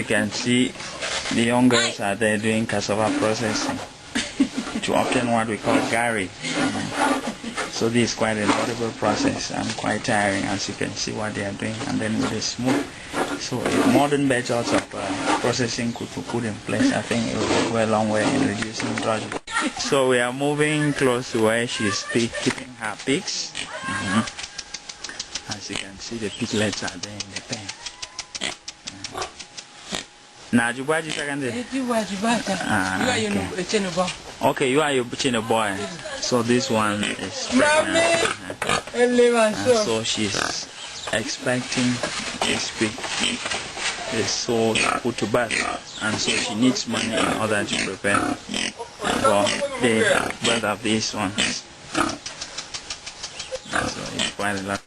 can see, the young girls are there doing cassava processing to obtain what we call gari. So this is quite a notable process and quite tiring, as you can see what they are doing, and then with a smooth. So modern methods of processing could be put in place. I think it will go a long way in reducing drudgery. So we are moving close to where she's keeping her pigs. As you can see, the piglets are there in the pen. Now, you buy this again? Okay, you are your chino boy. So this one is pregnant. So she's expecting this pig is so put to birth, and so she needs money in order to prepare for the birth of this one. So it's quite a lot.